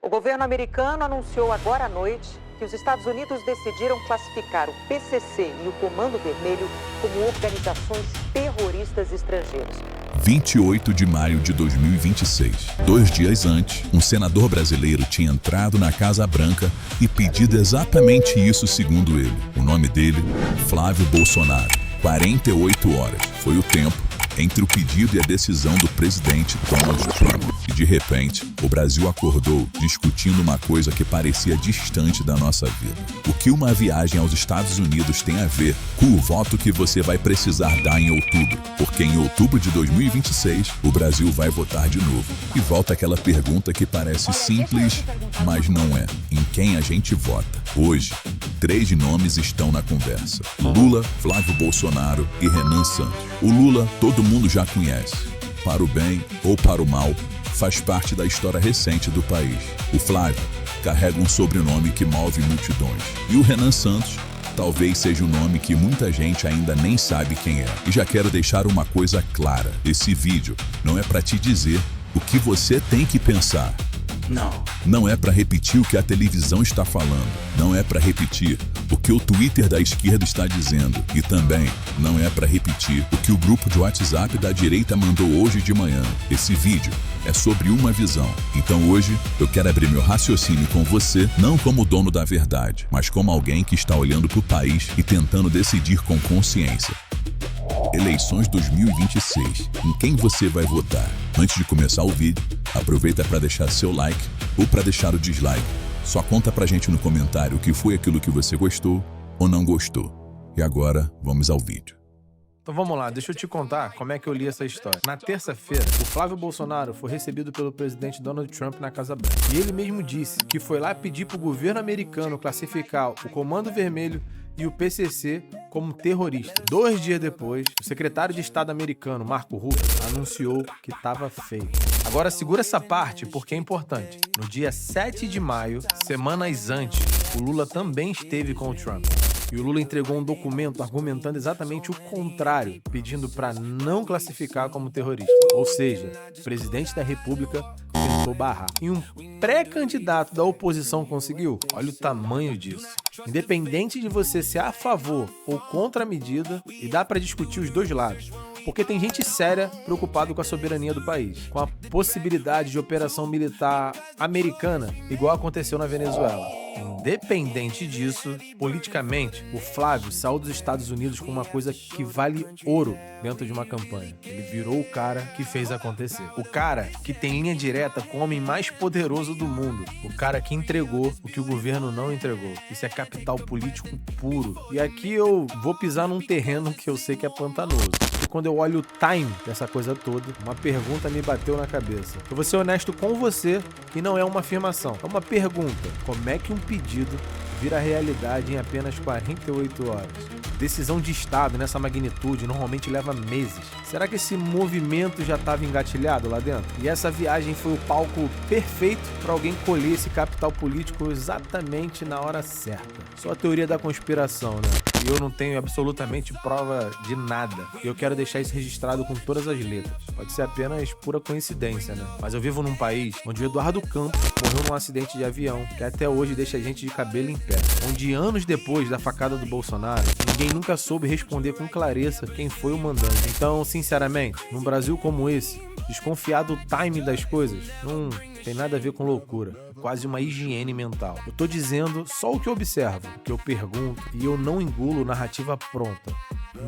O governo americano anunciou agora à noite que os Estados Unidos decidiram classificar o PCC e o Comando Vermelho como organizações terroristas estrangeiras. 28 de maio de 2026. 2 dias antes, um senador brasileiro tinha entrado na Casa Branca e pedido exatamente isso, segundo ele. O nome dele, Flávio Bolsonaro. 48 horas foi o tempo entre o pedido e a decisão do presidente Donald Trump. E de repente, o Brasil acordou discutindo uma coisa que parecia distante da nossa vida. O que uma viagem aos Estados Unidos tem a ver com o voto que você vai precisar dar em outubro? Porque em outubro de 2026, o Brasil vai votar de novo. E volta aquela pergunta que parece simples, mas não é. Em quem a gente vota? Hoje, 3 nomes estão na conversa: Lula, Flávio Bolsonaro e Renan Santos. O Lula todo mundo já conhece. Para o bem ou para o mal, faz parte da história recente do país. O Flávio carrega um sobrenome que move multidões. E o Renan Santos talvez seja um nome que muita gente ainda nem sabe quem é. E já quero deixar uma coisa clara: esse vídeo não é para te dizer o que você tem que pensar. Não é para repetir o que a televisão está falando. Não é para repetir o que o Twitter da esquerda está dizendo. E também não é para repetir o que o grupo de WhatsApp da direita mandou hoje de manhã. Esse vídeo é sobre uma visão. Então hoje eu quero abrir meu raciocínio com você, não como dono da verdade, mas como alguém que está olhando para o país e tentando decidir com consciência. Eleições 2026. Em quem você vai votar? Antes de começar o vídeo, aproveita para deixar seu like ou para deixar o dislike. Só conta pra gente no comentário o que foi aquilo que você gostou ou não gostou. E agora, vamos ao vídeo. Então vamos lá, deixa eu te contar como é que eu li essa história. Na terça-feira, o Flávio Bolsonaro foi recebido pelo presidente Donald Trump na Casa Branca. E ele mesmo disse que foi lá pedir pro governo americano classificar o Comando Vermelho e o PCC como terrorista. 2 dias depois, o secretário de Estado americano, Marco Rubio, anunciou que estava feito. Agora segura essa parte porque é importante. No dia 7 de maio, semanas antes, o Lula também esteve com o Trump. E o Lula entregou um documento argumentando exatamente o contrário, pedindo para não classificar como terrorista. Ou seja, o presidente da República tentou barrar. E um pré-candidato da oposição conseguiu? Olha o tamanho disso. Independente de você ser a favor ou contra a medida, e dá para discutir os dois lados. Porque tem gente séria preocupada com a soberania do país, com a possibilidade de operação militar americana, igual aconteceu na Venezuela. Independente disso, politicamente, o Flávio saiu dos Estados Unidos com uma coisa que vale ouro dentro de uma campanha. Ele virou o cara que fez acontecer. O cara que tem linha direta com o homem mais poderoso do mundo. O cara que entregou o que o governo não entregou. Isso é capital político puro. E aqui eu vou pisar num terreno que eu sei que é pantanoso. E quando eu olho o time dessa coisa toda, uma pergunta me bateu na cabeça. Eu vou ser honesto com você e não é uma afirmação. É uma pergunta. Como é que um pedido vira realidade em apenas 48 horas? Decisão de Estado nessa magnitude normalmente leva meses. Será que esse movimento já estava engatilhado lá dentro? E essa viagem foi o palco perfeito para alguém colher esse capital político exatamente na hora certa. Só a teoria da conspiração, né? E eu não tenho absolutamente prova de nada. E eu quero deixar isso registrado com todas as letras. Pode ser apenas pura coincidência, né? Mas eu vivo num país onde o Eduardo Campos morreu num acidente de avião, que até hoje deixa a gente de cabelo em pé. Onde anos depois da facada do Bolsonaro, ninguém nunca soube responder com clareza quem foi o mandante. Então, sinceramente, num Brasil como esse, desconfiar do time das coisas não tem nada a ver com loucura. É quase uma higiene mental. Eu tô dizendo só o que eu observo, o que eu pergunto, e eu não engulo narrativa pronta.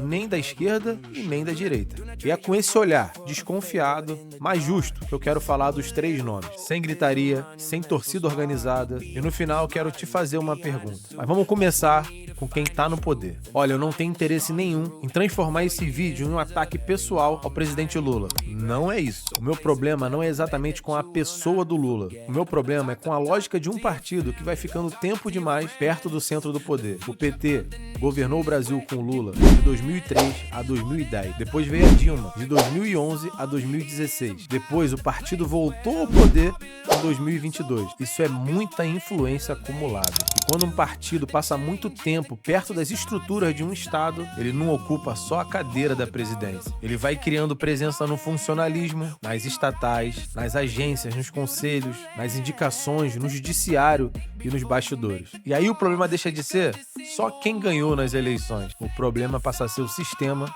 Nem da esquerda e nem da direita. E é com esse olhar desconfiado, mas justo, que eu quero falar dos 3 nomes. Sem gritaria, sem torcida organizada. E no final quero te fazer uma pergunta. Mas vamos começar com quem tá no poder. Olha, eu não tenho interesse nenhum em transformar esse vídeo em um ataque pessoal ao presidente Lula. Não é isso. O meu problema não é exatamente com a pessoa do Lula. O meu problema é com a lógica de um partido que vai ficando tempo demais perto do centro do poder. O PT governou o Brasil com o Lula de 2003 a 2010. Depois veio a Dilma, de 2011 a 2016. Depois o partido voltou ao poder em 2022. Isso é muita influência acumulada. E quando um partido passa muito tempo perto das estruturas de um estado, ele não ocupa só a cadeira da presidência. Ele vai criando presença no funcionalismo, nas estatais, nas agências, nos conselhos, nas indicações, no judiciário e nos bastidores. E aí o problema deixa de ser só quem ganhou nas eleições. O problema passa a ser o sistema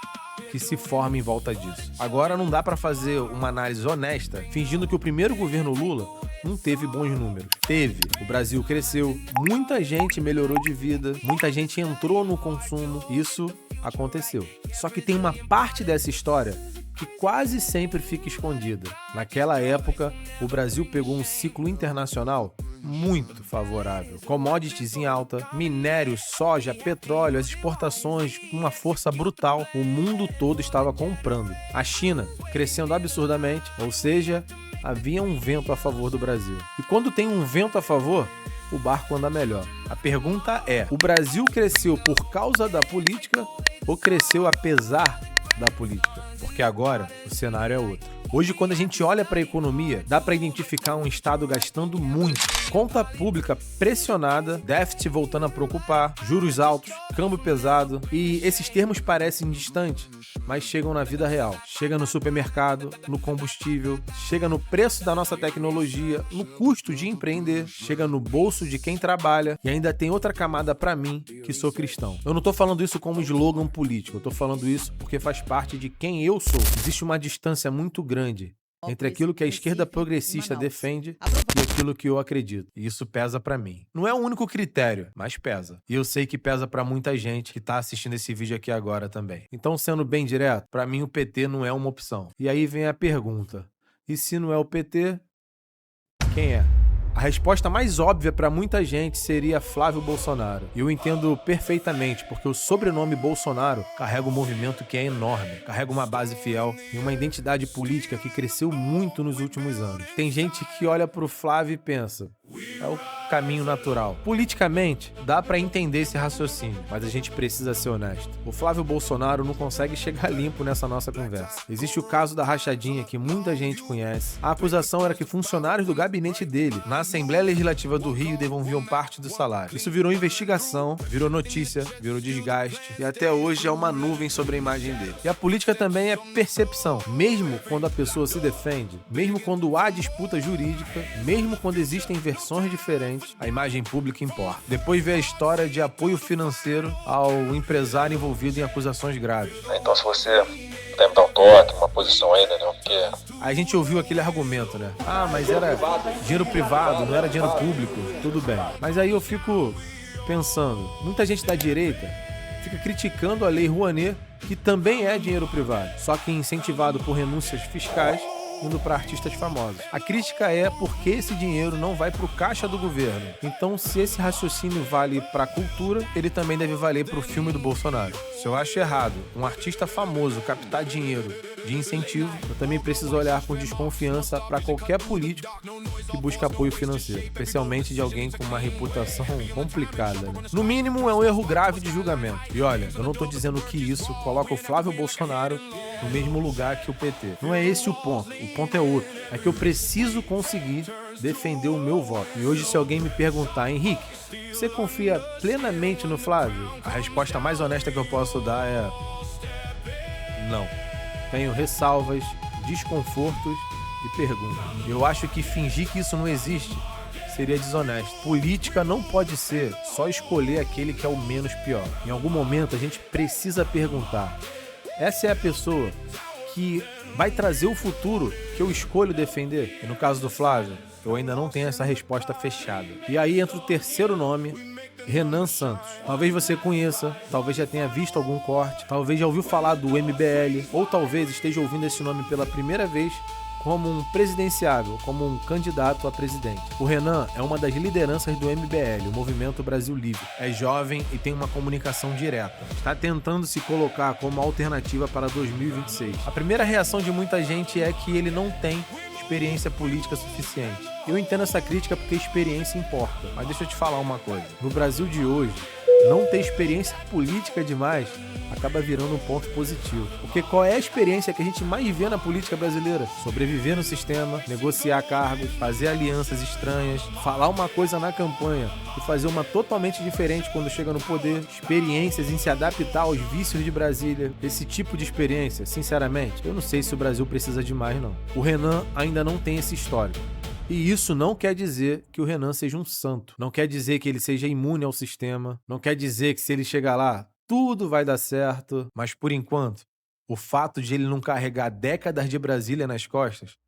que se forma em volta disso. Agora não dá pra fazer uma análise honesta fingindo que o primeiro governo Lula não teve bons números. Teve. O Brasil cresceu, muita gente melhorou de vida, muita gente entrou no consumo. Isso aconteceu. Só que tem uma parte dessa história que quase sempre fica escondida. Naquela época, o Brasil pegou um ciclo internacional muito favorável. Commodities em alta, minério, soja, petróleo, as exportações com uma força brutal. O mundo todo estava comprando. A China crescendo absurdamente, ou seja, havia um vento a favor do Brasil. E quando tem um vento a favor, o barco anda melhor. A pergunta é, o Brasil cresceu por causa da política ou cresceu apesar da política? Porque agora o cenário é outro. Hoje, quando a gente olha para a economia, dá para identificar um estado gastando muito, conta pública pressionada, déficit voltando a preocupar, juros altos, câmbio pesado, e esses termos parecem distantes, mas chegam na vida real. Chega no supermercado, no combustível, chega no preço da nossa tecnologia, no custo de empreender, chega no bolso de quem trabalha, e ainda tem outra camada para mim, que sou cristão. Eu não tô falando isso como slogan político, eu tô falando isso porque faz parte de quem eu sou. Existe uma distância muito grande entre aquilo que a esquerda progressista defende e aquilo que eu acredito. E isso pesa pra mim. Não é o único critério, mas pesa. E eu sei que pesa pra muita gente que tá assistindo esse vídeo aqui agora também. Então, sendo bem direto, pra mim o PT não é uma opção. E aí vem a pergunta: e se não é o PT, quem é? A resposta mais óbvia para muita gente seria Flávio Bolsonaro. E eu entendo perfeitamente, porque o sobrenome Bolsonaro carrega um movimento que é enorme, carrega uma base fiel e uma identidade política que cresceu muito nos últimos anos. Tem gente que olha pro Flávio e pensa, é o caminho natural. Politicamente, dá para entender esse raciocínio, mas a gente precisa ser honesto. O Flávio Bolsonaro não consegue chegar limpo nessa nossa conversa. Existe o caso da rachadinha que muita gente conhece. A acusação era que funcionários do gabinete dele, na Assembleia Legislativa do Rio, devolviam parte do salário. Isso virou investigação, virou notícia, virou desgaste e até hoje é uma nuvem sobre a imagem dele. E a política também é percepção. Mesmo quando a pessoa se defende, mesmo quando há disputa jurídica, mesmo quando existem versões diferentes, a imagem pública importa. Depois vê a história de apoio financeiro ao empresário envolvido em acusações graves. Então, se você puder me dar um toque, uma posição aí, Daniel, porque... A gente ouviu aquele argumento, né? Ah, mas era dinheiro privado, não era dinheiro público. Tudo bem. Mas aí eu fico pensando, muita gente da direita fica criticando a Lei Rouanet, que também é dinheiro privado, só que incentivado por renúncias fiscais, indo para artistas famosos. A crítica é porque esse dinheiro não vai para o caixa do governo. Então, se esse raciocínio vale para a cultura, ele também deve valer para o filme do Bolsonaro. Se eu acho errado um artista famoso captar dinheiro de incentivo, eu também preciso olhar com desconfiança para qualquer político que busca apoio financeiro, especialmente de alguém com uma reputação complicada, né? No mínimo, é um erro grave de julgamento. E olha, eu não tô dizendo que isso coloca o Flávio Bolsonaro no mesmo lugar que o PT. Não é esse o ponto. O ponto é outro. É que eu preciso conseguir defender o meu voto. E hoje, se alguém me perguntar, Henrique, você confia plenamente no Flávio? A resposta mais honesta que eu posso dar é não. Tenho ressalvas, desconfortos e perguntas. Eu acho que fingir que isso não existe seria desonesto. Política não pode ser só escolher aquele que é o menos pior. Em algum momento a gente precisa perguntar: essa é a pessoa que vai trazer o futuro que eu escolho defender? E no caso do Flávio, eu ainda não tenho essa resposta fechada. E aí entra o terceiro nome, Renan Santos. Talvez você conheça, talvez já tenha visto algum corte, talvez já ouviu falar do MBL, ou talvez esteja ouvindo esse nome pela primeira vez como um presidenciável, como um candidato a presidente. O Renan é uma das lideranças do MBL, o Movimento Brasil Livre. É jovem e tem uma comunicação direta. Está tentando se colocar como alternativa para 2026. A primeira reação de muita gente é que ele não tem experiência política suficiente. Eu entendo essa crítica porque experiência importa. Mas deixa eu te falar uma coisa. No Brasil de hoje, não ter experiência política demais acaba virando um ponto positivo. Porque qual é a experiência que a gente mais vê na política brasileira? Sobreviver no sistema, negociar cargos, fazer alianças estranhas, falar uma coisa na campanha e fazer uma totalmente diferente quando chega no poder, experiências em se adaptar aos vícios de Brasília. Esse tipo de experiência, sinceramente, eu não sei se o Brasil precisa de mais, não. O Renan ainda não tem esse histórico. E isso não quer dizer que o Renan seja um santo. Não quer dizer que ele seja imune ao sistema. Não quer dizer que se ele chegar lá, tudo vai dar certo. Mas, por enquanto, o fato de ele não carregar décadas de Brasília nas costas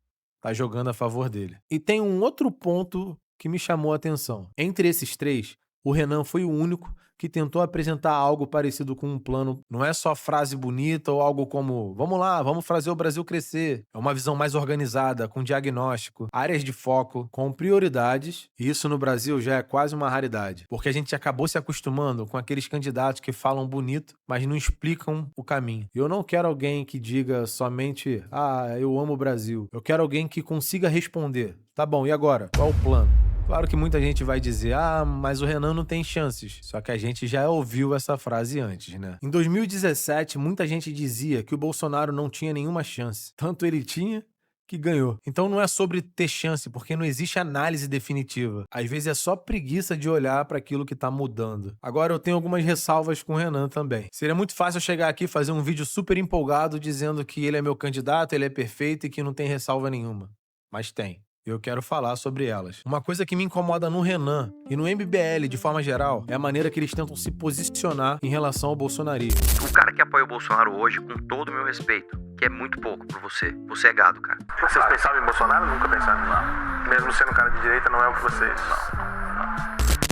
tá jogando a favor dele. E tem um outro ponto que me chamou a atenção. Entre esses três, o Renan foi o único que tentou apresentar algo parecido com um plano. Não é só frase bonita ou algo como vamos lá, vamos fazer o Brasil crescer. É uma visão mais organizada, com diagnóstico, áreas de foco, com prioridades. E isso no Brasil já é quase uma raridade. Porque a gente acabou se acostumando com aqueles candidatos que falam bonito, mas não explicam o caminho. E eu não quero alguém que diga somente, eu amo o Brasil. Eu quero alguém que consiga responder. Tá bom, e agora? Qual é o plano? Claro que muita gente vai dizer, mas o Renan não tem chances. Só que a gente já ouviu essa frase antes, né? Em 2017, muita gente dizia que o Bolsonaro não tinha nenhuma chance. Tanto ele tinha que ganhou. Então não é sobre ter chance, porque não existe análise definitiva. Às vezes é só preguiça de olhar para aquilo que tá mudando. Agora eu tenho algumas ressalvas com o Renan também. Seria muito fácil eu chegar aqui e fazer um vídeo super empolgado dizendo que ele é meu candidato, ele é perfeito e que não tem ressalva nenhuma. Mas tem. Eu quero falar sobre elas. Uma coisa que me incomoda no Renan e no MBL de forma geral é a maneira que eles tentam se posicionar em relação ao bolsonarismo. O cara que apoia o Bolsonaro hoje, com todo o meu respeito, que é muito pouco por você. Você é gado, cara. Vocês pensavam em Bolsonaro? Nunca pensaram, não. Mesmo sendo um cara de direita, não é o que vocês. Não.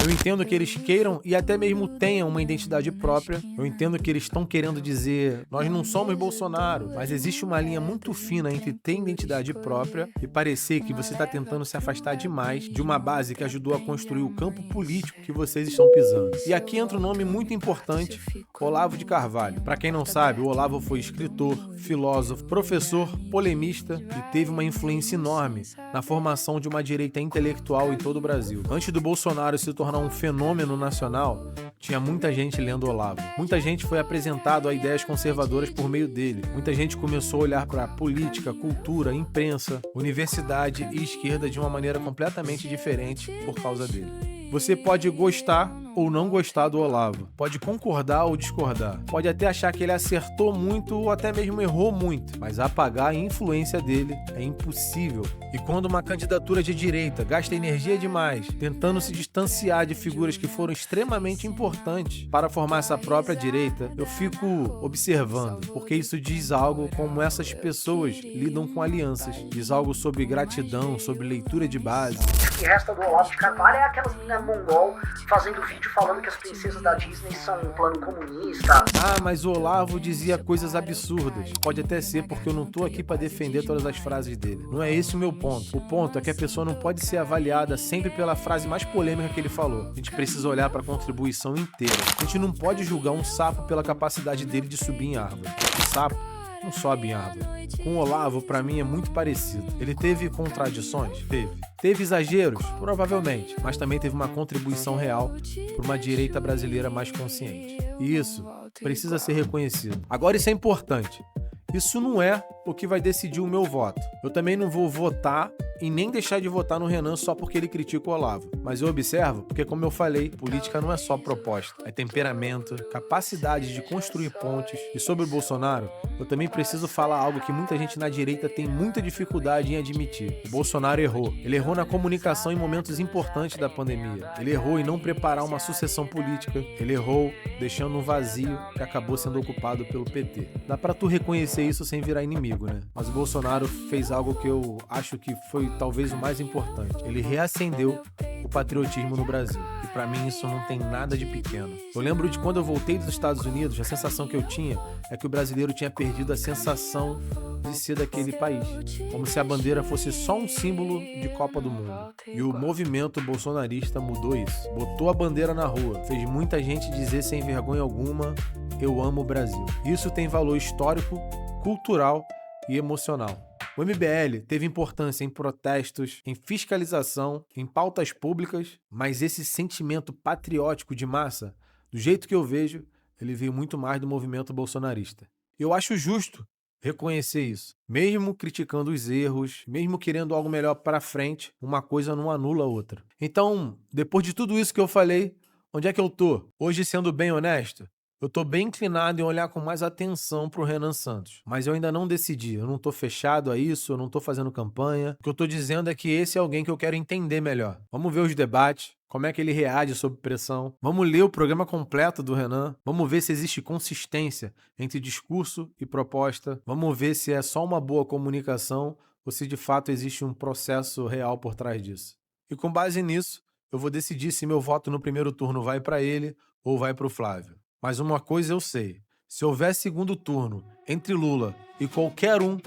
Eu entendo que eles queiram e até mesmo tenham uma identidade própria. Eu entendo que eles estão querendo dizer, nós não somos Bolsonaro, mas existe uma linha muito fina entre ter identidade própria e parecer que você está tentando se afastar demais de uma base que ajudou a construir o campo político que vocês estão pisando. E aqui entra um nome muito importante, Olavo de Carvalho. Para quem não sabe, o Olavo foi escritor, filósofo, professor, polemista e teve uma influência enorme na formação de uma direita intelectual em todo o Brasil. Antes do Bolsonaro se tornar um fenômeno nacional, tinha muita gente lendo Olavo. Muita gente foi apresentado a ideias conservadoras por meio dele. Muita gente começou a olhar para política, cultura, imprensa, universidade e esquerda de uma maneira completamente diferente por causa dele. Você pode gostar ou não gostar do Olavo. Pode concordar ou discordar. Pode até achar que ele acertou muito ou até mesmo errou muito. Mas apagar a influência dele é impossível. E quando uma candidatura de direita gasta energia demais tentando se distanciar de figuras que foram extremamente importantes para formar essa própria direita, eu fico observando. Porque isso diz algo como essas pessoas lidam com alianças. Diz algo sobre gratidão, sobre leitura de base. O que resta do Olavo de Carvalho é aquelas meninas mongol fazendo vídeo falando que as princesas da Disney são um plano comunista. Mas o Olavo dizia coisas absurdas. Pode até ser, porque eu não tô aqui pra defender todas as frases dele. Não é esse o meu ponto. O ponto é que a pessoa não pode ser avaliada sempre pela frase mais polêmica que ele falou. A gente precisa olhar pra contribuição inteira. A gente não pode julgar um sapo pela capacidade dele de subir em árvore. O sapo não sobe em árvore. Com o Olavo, pra mim, é muito parecido. Ele teve contradições? Teve. Teve exageros? Provavelmente. Mas também teve uma contribuição real para uma direita brasileira mais consciente. E isso precisa ser reconhecido. Agora, isso é importante. Isso não é o que vai decidir o meu voto. Eu também não vou votar e nem deixar de votar no Renan só porque ele critica o Olavo. Mas eu observo porque, como eu falei, política não é só proposta. É temperamento, capacidade de construir pontes. E sobre o Bolsonaro, eu também preciso falar algo que muita gente na direita tem muita dificuldade em admitir. O Bolsonaro errou. Ele errou na comunicação em momentos importantes da pandemia. Ele errou em não preparar uma sucessão política. Ele errou deixando um vazio que acabou sendo ocupado pelo PT. Dá pra tu reconhecer isso sem virar inimigo, né? Mas o Bolsonaro fez algo que eu acho que foi talvez o mais importante. Ele reacendeu o patriotismo no Brasil. E pra mim isso não tem nada de pequeno. Eu lembro de quando eu voltei dos Estados Unidos, a sensação que eu tinha é que o brasileiro tinha perdido a sensação de ser daquele país. Como se a bandeira fosse só um símbolo de Copa do Mundo. E o movimento bolsonarista mudou isso. Botou a bandeira na rua. Fez muita gente dizer sem vergonha alguma, eu amo o Brasil. Isso tem valor histórico, cultural e emocional. O MBL teve importância em protestos, em fiscalização, em pautas públicas, mas esse sentimento patriótico de massa Do jeito que eu vejo, ele veio muito mais do movimento bolsonarista. Eu acho justo reconhecer isso. Mesmo criticando os erros, mesmo querendo algo melhor para frente, uma coisa não anula a outra. Então, depois de tudo isso que eu falei, onde é que eu tô? Hoje, sendo bem honesto, eu tô bem inclinado em olhar com mais atenção pro Renan Santos. Mas eu ainda não decidi, eu não tô fechado a isso, eu não tô fazendo campanha. O que eu tô dizendo é que esse é alguém que eu quero entender melhor. Vamos ver os debates, como é que ele reage sob pressão. Vamos ler o programa completo do Renan. Vamos ver se existe consistência entre discurso e proposta. Vamos ver se é só uma boa comunicação ou se de fato existe um processo real por trás disso. E com base nisso, eu vou decidir se meu voto no primeiro turno vai para ele ou vai para o Flávio. Mas uma coisa eu sei, se houver segundo turno entre Lula e qualquer um,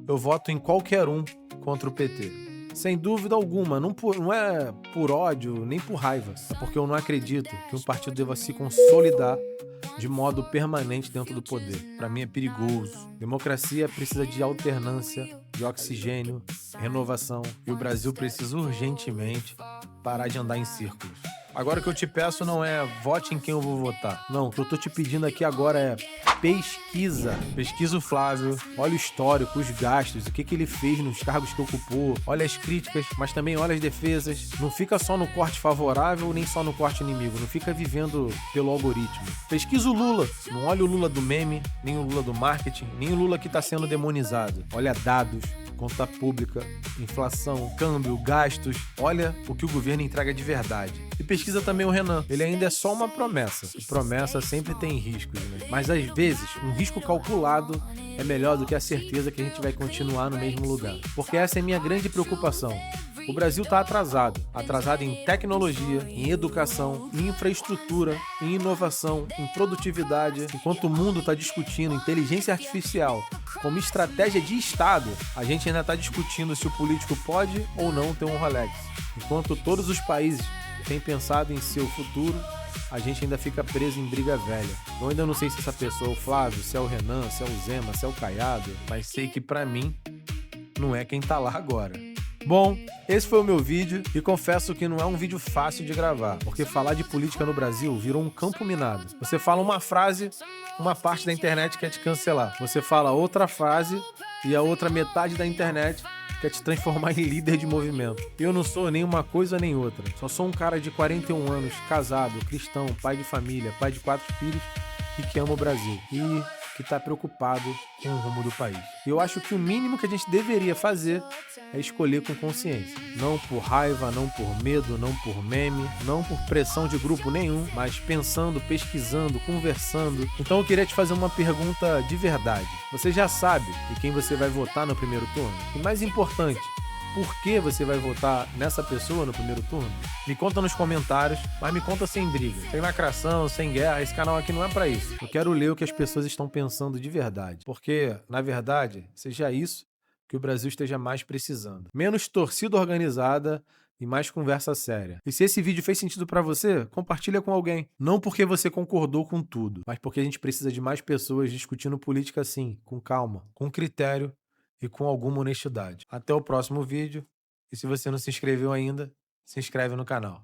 eu voto em qualquer um contra o PT. Sem dúvida alguma, não é por ódio nem por raiva, é porque eu não acredito que um partido deva se consolidar de modo permanente dentro do poder. Para mim é perigoso. Democracia precisa de alternância, de oxigênio, renovação, e o Brasil precisa urgentemente parar de andar em círculos. Agora o que eu te peço não é vote em quem eu vou votar. Não, o que eu tô te pedindo aqui agora é pesquisa. Pesquisa o Flávio, olha o histórico, os gastos, o que ele fez nos cargos que ocupou, olha as críticas, mas também olha as defesas. Não fica só no corte favorável, nem só no corte inimigo. Não fica vivendo pelo algoritmo. Pesquisa o Lula. Não olha o Lula do meme, nem o Lula do marketing, nem o Lula que tá sendo demonizado. Olha dados, conta pública, inflação, câmbio, gastos. Olha o que o governo entrega de verdade. E pesquisa também o Renan. Ele ainda é só uma promessa. E promessa sempre tem riscos, né? Mas às vezes, um risco calculado é melhor do que a certeza que a gente vai continuar no mesmo lugar. Porque essa é a minha grande preocupação. O Brasil está atrasado. Atrasado em tecnologia, em educação, em infraestrutura, em inovação, em produtividade. Enquanto o mundo está discutindo inteligência artificial como estratégia de Estado, a gente ainda está discutindo se o político pode ou não ter um Rolex. Enquanto todos os países têm pensado em seu futuro, a gente ainda fica preso em briga velha. Eu ainda não sei se essa pessoa é o Flávio, se é o Renan, se é o Zema, se é o Caiado, mas sei que pra mim não é quem tá lá agora. Bom, esse foi o meu vídeo e confesso que não é um vídeo fácil de gravar, porque falar de política no Brasil virou um campo minado. Você fala uma frase, uma parte da internet quer te cancelar. Você fala outra frase e a outra metade da internet quer te transformar em líder de movimento. Eu não sou nem uma coisa nem outra. Só sou um cara de 41 anos, casado, cristão, pai de família, pai de 4 filhos e que ama o Brasil. E que está preocupado com o rumo do país. E eu acho que o mínimo que a gente deveria fazer é escolher com consciência. Não por raiva, não por medo, não por meme, não por pressão de grupo nenhum, mas pensando, pesquisando, conversando. Então eu queria te fazer uma pergunta de verdade. Você já sabe em quem você vai votar no primeiro turno? E mais importante, por que você vai votar nessa pessoa no primeiro turno? Me conta nos comentários, mas me conta sem briga, sem lacração, sem guerra. Esse canal aqui não é pra isso. Eu quero ler o que as pessoas estão pensando de verdade. Porque, na verdade, seja isso que o Brasil esteja mais precisando. Menos torcida organizada e mais conversa séria. E se esse vídeo fez sentido pra você, compartilha com alguém. Não porque você concordou com tudo, mas porque a gente precisa de mais pessoas discutindo política assim, com calma, com critério e com alguma honestidade. Até o próximo vídeo. E se você não se inscreveu ainda, se inscreve no canal.